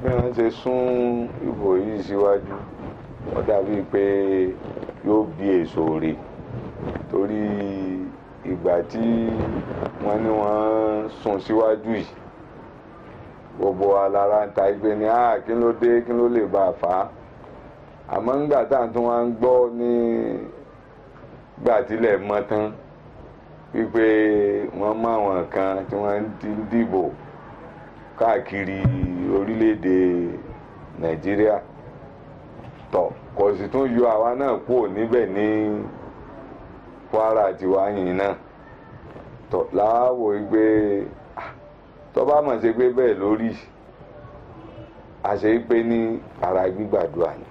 bí wọ́n ṣe sún ìbò yìí síwájú ó dàbí pé yóò bí èso rè torí ìgbà tí wọ́n ní wọ́n sún síwájú yìí gbogbo alára ń ta igbe ní kí ló dé kí ló lè bá a fà á àmọ́ ńgbà tá à ń tún wá ń gbọ́ ní gbà tílẹ̀ mọ́ tán wípé wọ́n mọ àwọn kan tí wọ́n ti ń dìbò káàkiri orílẹ̀-èdè Nàìjíríà tọ̀ kò sì tún yọ àwa náà kúrò níbẹ̀ ní Kwara tiwa yìí náà tọ̀ láwọ̀ wípé tó bá mọ̀ ṣe pé bẹ́ẹ̀ lórí àṣẹ pé ní ara gbígbàdúrà ni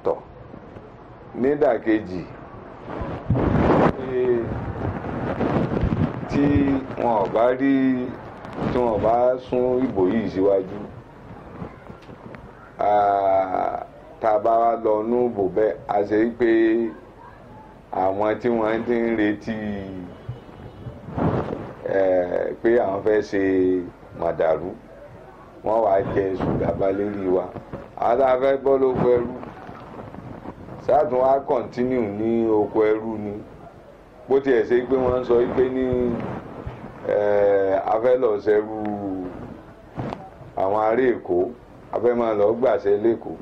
tọ̀ nídàkejì tí wọn ò bá rí tí wọn ò bá sún ìbò yìí síwájú tá a bá wá lọ nú ìbò bẹ́ẹ̀ àṣẹ pé àwọn tí wọ́n ti ń retí pé àwọn fẹ́ ṣe màdàrú wọ́n wàá jẹ ṣùgbàbá lérí wa àwọn tá a fẹ́ bọ́ lóko ẹrú sáàtún wá kọ̀ntínú ní oko ẹrú ni bó tiẹ̀ ṣe pé wọ́n ń sọ pé ní afẹ́lọ́sẹ̀rú àwọn ará Èkó afẹ́ máa lọ gbàṣẹ lẹ́kọ̀ọ́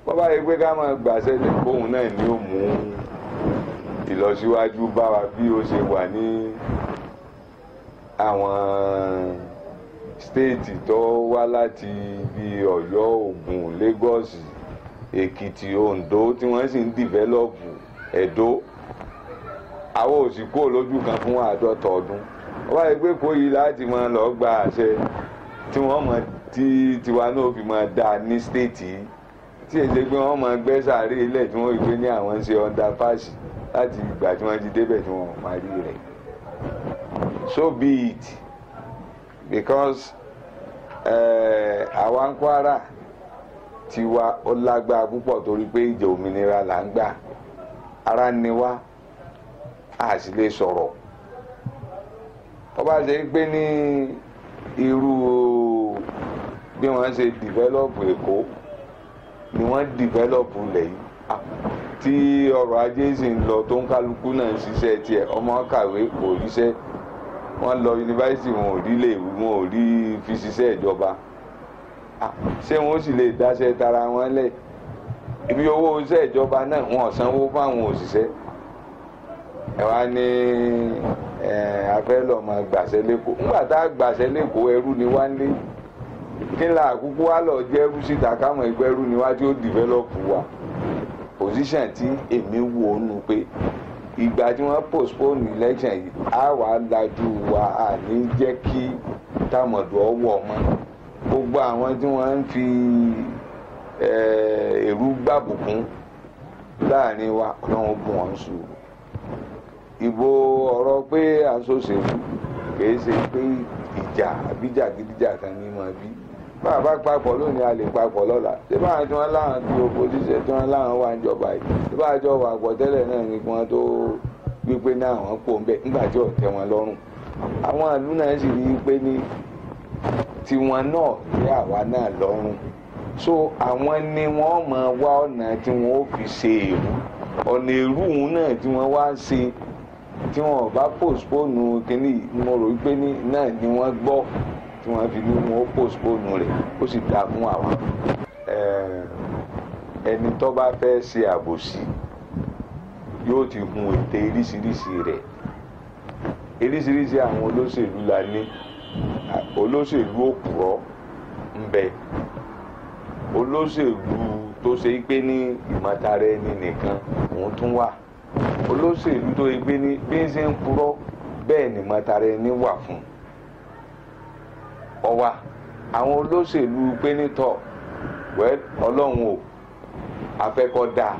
bọ́ bá yẹ pé ká máa gbàṣẹ lẹ́kọ̀ọ́ òun náà ni ó mú ìlọsíwájú bá wa bí ó ṣe wà ní àwọn stéètì tó wá láti bí Ọ̀yọ́ Ògùn Lagos Èkìtì Oǹdó tí wọ́n sì ń dìvẹ́lọ́pù Ẹdó àwọn òsì kó lójú kan fún 50 ọdún wọ́n bá yẹ pé kó yìí láti máa lọ gba àṣẹ tí wọ́n mọ̀ tí tiwa náà fi máa dá ní stéètì tí èsè pé wọ́n máa gbẹ́ sàárè ilẹ̀ tí wọ́n rí pé ní àwọn ń ṣe underpass láti ìgbà tí wọ́n ti débẹ̀ tí wọ́n máa rí rẹ̀. So be it because àwa ń Kwara tiwa ó lágbára púpọ̀ torí pé ìjà òmìnira là ń gbà ara ni wá a sì lè sọ̀rọ̀ ó bá ṣe pé ní irú bí wọ́n ṣe dìvẹ́lọ́pù Èkó ni wọ́n dìvẹ́lọ́pù lẹ̀ yìí tí ọrọ̀ ajé sì ń lọ tó ń kálukú náà ń ṣiṣẹ́ tiẹ̀ ọmọ kàwé kò ríṣẹ́ wọ́n lọ yunifásitì wọn ò rí lè wọn ò rí fi ṣiṣẹ́ ìjọba ṣé wọ́n sì lè dáṣẹ́ tara wọn lẹ̀ ibi owó iṣẹ́ ìjọba náà wọn ò sanwó fáwọn òṣìṣẹ́ ẹ wá ní afẹ́ lọ́ọ́ máa gbàṣẹ́ lẹ́kọ̀ọ́ nígbà tá a gbàṣẹ́ lẹ́kọ̀ọ́ ẹrú ni wá ń lé kí n la àkúkú wá lọ jẹ́ ẹrú síta káwọn ẹgbẹ́ ẹrú ni wá tí ó dìvẹ́lọ́pù wa position tí èmi wò ó nu pé ìgbà tí wọ́n postpone election yìí á wàá lajú wa à ní jẹ́ kí tàmọ̀dù ọwọ́ mọ́ gbogbo àwọn tí wọ́n ń fi èrú gbàbùkún láàrin wa ọlọ́run bùn wọ́n sùn ìbò ọ̀rọ̀ pé àṣọṣèlú kìí ṣe pé ìjà àbíjà gidigidi kan ní máa bí bá a bá papọ̀ lónìí a lè papọ̀ lọ́la ṣé báwọn tí wọ́n láwọn di opposition tí wọ́n láwọn wà níjọba yìí ṣé báwọn jọ wà pọ̀ tẹ́lẹ̀ náà ní kí wọ́n tó wípé náà wọ́n pò ń bẹ̀ nígbà tí ò tẹ́ wọn lọ́rùn àwọn ìlú náà sì rí i pé ní tiwọn náà tẹ́ àwa náà lọ́rùn so àwọn ni wọ́n máa wá ọ̀nà tí wọ́n ó fi ṣe èrú ọ̀nà èrú náà tí wọ́n wá ṣe tí wọ́n bá postpone kínní mo rò wípé ní náà ni wọ́n gbọ́ tí wọ́n fi ní wọn ó postpone rẹ̀ ó sì dáa fún àwọn ẹni tó bá fẹ́ ṣe àbòsí yóò ti hun ète oríṣiríṣi rẹ̀ oríṣiríṣi àwọn olóṣèlú la ní olóṣèlú òpùrọ́ ń bẹ olóṣèlú tó ṣe pé ní ìmọ̀tara ẹni nìkan òun tún wà olóṣèlú tó ṣe pé ní bí ń ṣe ń purọ́ bẹ́ẹ̀ ni ìmọ̀tara ẹni wà fún ọwa àwọn olóṣèlú pé nítọ̀ ọlọ́run ò afẹ́kọ́ dáa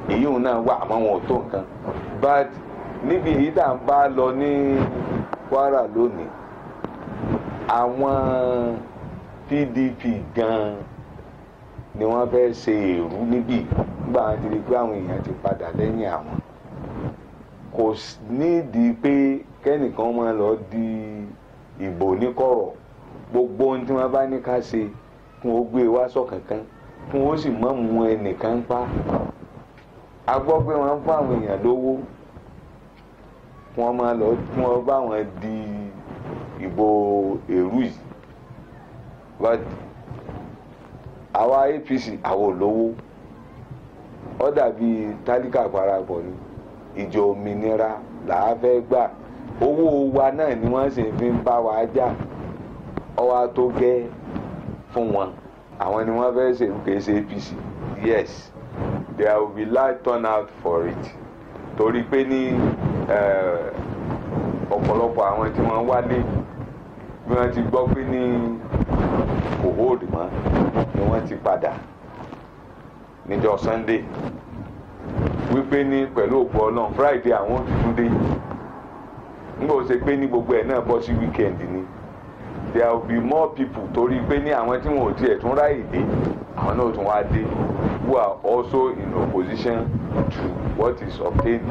èyí òun náà wà àmọ́ wọn ò tó nǹkan but níbi èyí tá à ń bá lọ ní Kwara lónìí àwọn PDP gan ni wọ́n fẹ́ ṣe èrú níbí nígbà wọn ti rí pé àwọn èèyàn ti padà lẹ́yìn àwọn kò nídìí pé kẹ́nìkan máa lọ di ìbò níkọ̀rọ̀ gbogbo ohun tí wọ́n bá ní ká ṣe kún ó gbé wá sọ́kànkán kún ó sì mọ́ mú ẹnìkan pa. A gbọ́ pé wọ́n ń fún àwọn èèyàn lówó kí wọ́n máa lọ kí wọ́n bá wọn di ìbò èrú yìí. But àwa APC àwọn olówó ó dàbí tálíkà parapọ̀ ni, ìjọ òmìnira làá fẹ́ gbà, owó wa náà ni wọ́n sì fi ń bá wa jà, ọwọ́ tó gẹ́ fún wọn, àwọn ni wọ́n fẹ́ ṣe kìí ṣe APC. Yes, there will be large turnout for it, torí pé ní ọ̀pọ̀lọpọ̀ àwọn tí wọ́n wálé bí wọ́n ti gbọ́ pé ní kò hold mọ́ ni wọ́n ti padà níjọ́ Sunday wípé ní pẹ̀lú òpó Ọlọ́run Friday àwọn òtútù dé nígbà ó ṣe pé ní gbogbo ẹ̀ náà bọ́ sí weekend ni. There will be more people torí pé ní àwọn tí wọn ò tiẹ̀ tún ráyè dé àwọn náà tún wá dé who are also in opposition to what is obtained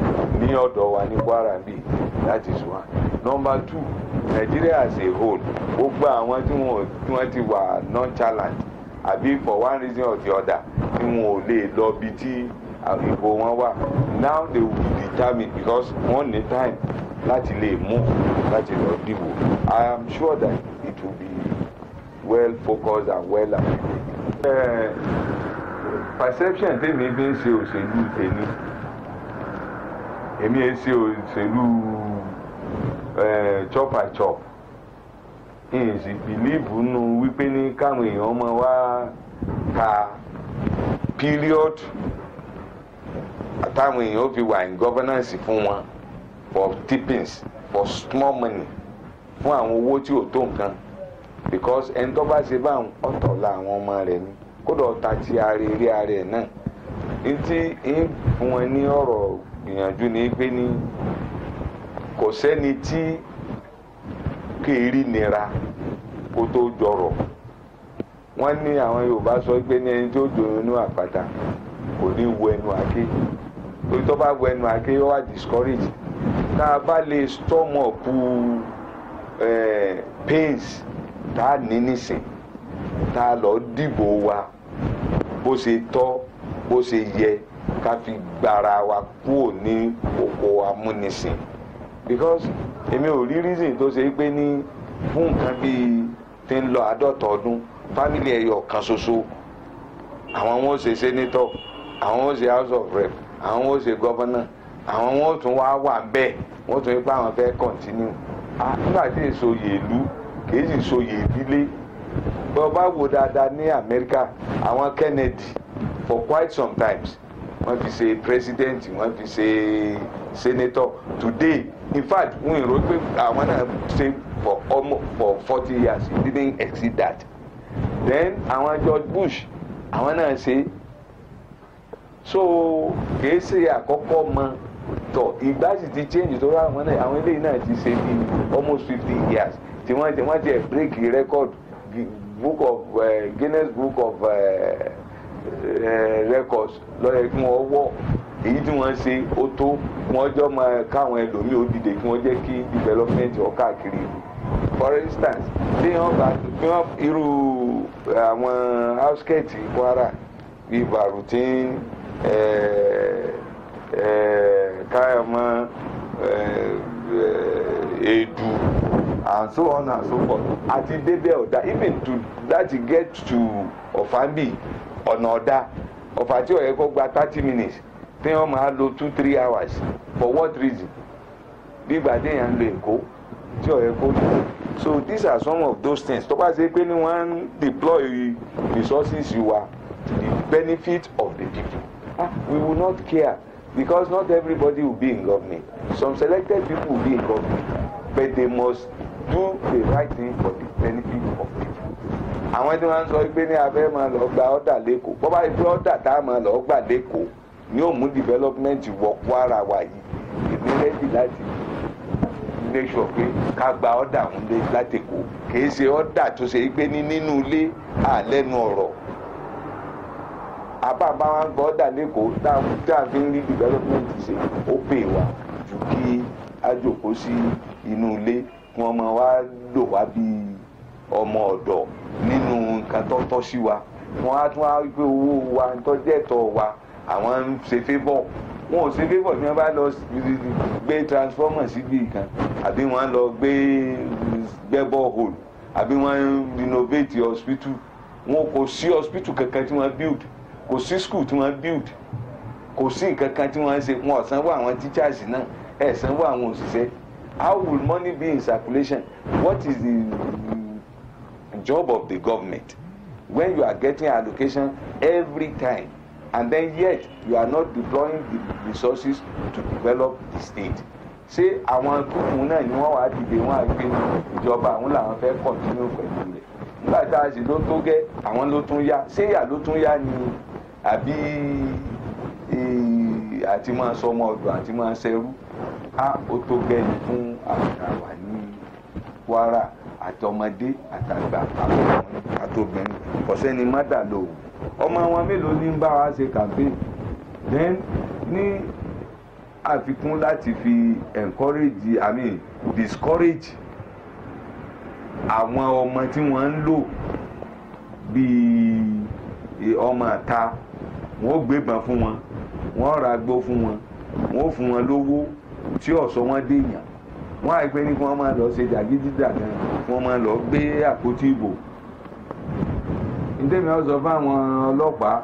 ní ọ̀dọ̀ wa ní Kwara bí. That is one. Number two, Nigeria as a whole gbogbo àwọn tí wọ́n ti wà nonchalant àbí for one reason or the other tí wọn ò lè lọ bí tí ìbò wọn wà. Now they will be determined because wọ́n ní time láti lè move láti lọ dìbò. I am sure that it will be well focused and well arranged. Perception tèmi fi ń ṣe òṣèlú tèmi, èmi ẹ ṣe òṣèlú chop and chop. N sì believe nínú wípé ní káwọn èèyàn máa wá ka period táwọn èèyàn fi wà in governance fún wọn for tippings for small money fún àwọn owó tí ò tó nǹkan, because ẹni tó bá ṣe báwọn ọ̀tọ̀ la àwọn ọmọ rẹ̀ ni kódà ọ̀tá ti ara eré ara ẹ̀ náà. Ní tí ń fún wọn ní ọ̀rọ̀ gbìyànjú ni pé ní kò sẹ́ni tí kéèrí nira kó tó jọrọ̀. Wọ́n ní àwọn Yorùbá sọ pé ní ẹni tó jò inú àpáta kò ní wo ẹnu àké, torí tó bá wo ẹnu àké ó wà discourage. Tá a bá lè storm up pains tá a ní nísìn tá a lọ dìbò wa bó ṣe tọ́ bó ṣe yẹ ká fi gbára wa kúrò ní oko amúnisìn, because èmi ò rí reason tó ṣe pé ní fún nǹkan bíi tí ń lọ 50 ọdún family ẹyọ kan ṣoṣo àwọn wọn ó ṣe senator, àwọn wọn ó ṣe house of rep, àwọn wọn ó ṣe governor, àwọn wọn ó tún wá wà bẹ́ẹ̀ wọ́n tún ipá àwọn fẹ́ continue. Nígbà tí èso yèlú kìí sì so yèdílé. Bí wọ́n bá wò dáadáa ní Amẹ́ríkà àwọn Kennedy for quite some times wọ́n fi ṣe president, wọ́n fi ṣe senator. Today in fact wọ́n rò pé àwọn náà ṣe for almost 40 years, it didn't exceed that. Then àwọn George Bush àwọn náà ṣe. So kìí ṣe àkọ́kọ́ mọ́ tọ̀ ìgbà sì ti change tó rà wọn náà àwọn eléyìí náà ti ṣe bí almost 50 years tí wọ́n ti break record book of Guinness Book of Records lọ́yẹ̀ kí wọ́n wọ̀ èyí tí wọ́n ṣe ó tó wọ́n jọ máa káwọn ẹlòmíì ó dìde kí wọ́n jẹ́ kí development ó káàkiri. For instance bí wọ́n irú àwọn outskirts Kwara bíi Barutin Kayama Edu and so on and so forth àti débẹ̀ ọ̀dà even to láti get to Ọ̀fàmbì ọ̀nà ọ̀dà Ọ̀fà tí ó yẹ kó gba 30 minutes tí wọ́n máa lo 2-3 hours for what reason? bí ìgbà tí èèyàn ń lo Èkó tí ó yẹ kó lò. So these are some of those things tó bá ṣe pé ní wọ́n deploy resources wa to the benefit of the people. We will not care because not everybody will be in government. Some selected people will be in government, but they must do the right thing for the benefit of people. Àwọn tí wọ́n sọ pé ní abẹ́ máa lọ gba ọ̀dà lẹ́kọ̀ọ́ bọ́ bá yẹ pé ọ̀dà tá a máa lọ gbà lẹ́kọ̀ọ́ ni ó mú development wọ Kwara wa yìí. Èmi rẹ́dì láti make sure pé ká gba ọ̀dà ń lé láti Èkó kì í ṣe ọ̀dà tó ṣe pé ní nínú ilé àlẹ́nu ọ̀rọ̀. Àbábá wa ń gbọ́ ọ̀dà lẹ́kọ̀ọ́ tá a fi ń rí development ṣe ó pè wá ju kí a jókòó sí inú ilé kí wọ́n máa wá lò wá bí ọmọ ọ̀dọ̀ nínú nǹkan tó tọ́ sí wa wọ́n á tún wá wípé owó wa ń tọ́jú ẹ̀tọ́ wa àwọn ń ṣe favour wọn ò ṣe favour tí wọ́n bá lọ gbé transformer síbi kan àbí wọ́n lọ gbé borehole àbí wọ́n renovate hospital wọn kò sí hospital kankan tí wọ́n build kò sí school tí wọ́n build kò sí nǹkan kan tí wọ́n ṣe wọn ò sanwó àwọn teachers náà ẹ̀ sanwó àwọn òṣìṣẹ́. How will money be in circulation? What is the job of the government when you are getting allocation every time and then yet you are not deploying the resources to develop the state? Ṣé àwọn kúkú náà ni wọ́n wá dìde wọ́n á gbé ìjọba àwọn làwọn fẹ́ continue pẹ̀lú rẹ̀ nígbà tá a sì ló tó gẹ́ àwọn ló tún yá ṣé ìyà ló tún yá ni àbí àti máa sọmọ ọ̀dọ̀ àti máa ṣẹrú ó tó gẹ́ni fún àwà ní Kwara àtọmọdé àtàgbà àtobìnrin ọ̀sẹ́ni mádà lò ọmọ wọn mélòó ní bá wa ṣe campaign then ní àfikún láti fi discourage àwọn ọmọ tí wọ́n ń lò bíi ọmọ àta wọ́n gbébọn fún wọn wọ́n ra gbó fún wọn wọ́n fún wọn lówó tí ọ̀sọ́ wọn déèyàn wọ́n àìpé ní kí wọ́n máa lọ ṣe jàgídíjàgan kí wọ́n máa lọ gbé àpótí ìbò. ǹdẹ́mi ó sọ fáwọn ọlọ́pàá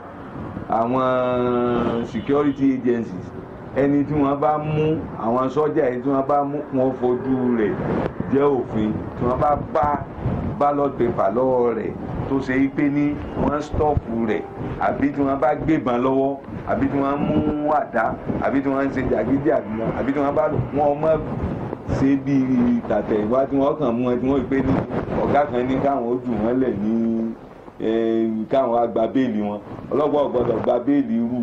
àwọn security agencies ẹni tí wọ́n bá mú àwọn sọ́jà ẹni tí wọ́n bá mú wọn fojú rẹ̀ jẹ́ òfin tí wọ́n bá ballot paper lọ́wọ́ rẹ̀ tó ṣe é pé ní wọ́n stọ́ọ̀pù rẹ̀ àbí tí wọ́n bá gbébọn lọ́wọ́ àbí tí wọ́n mú àdá àbí tí wọ́n ń ṣe jàgídíjàgan àbí tí wọ́n bá wọ́n mọ̀ ṣe bíi tàtẹ̀wá tí wọ́n kàn mú ẹ tí wọ́n pè ní ọ̀gá kan ní káwọn ó jù wọ́n lẹ̀ ní káwọn á gba béèlì wọn ọlọ́pàá ò gbọ́dọ̀ gba béèlì irú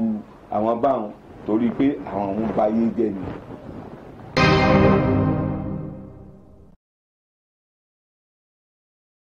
àwọn báwọn torí pé àwọn òun ba ayé jẹ́ ni.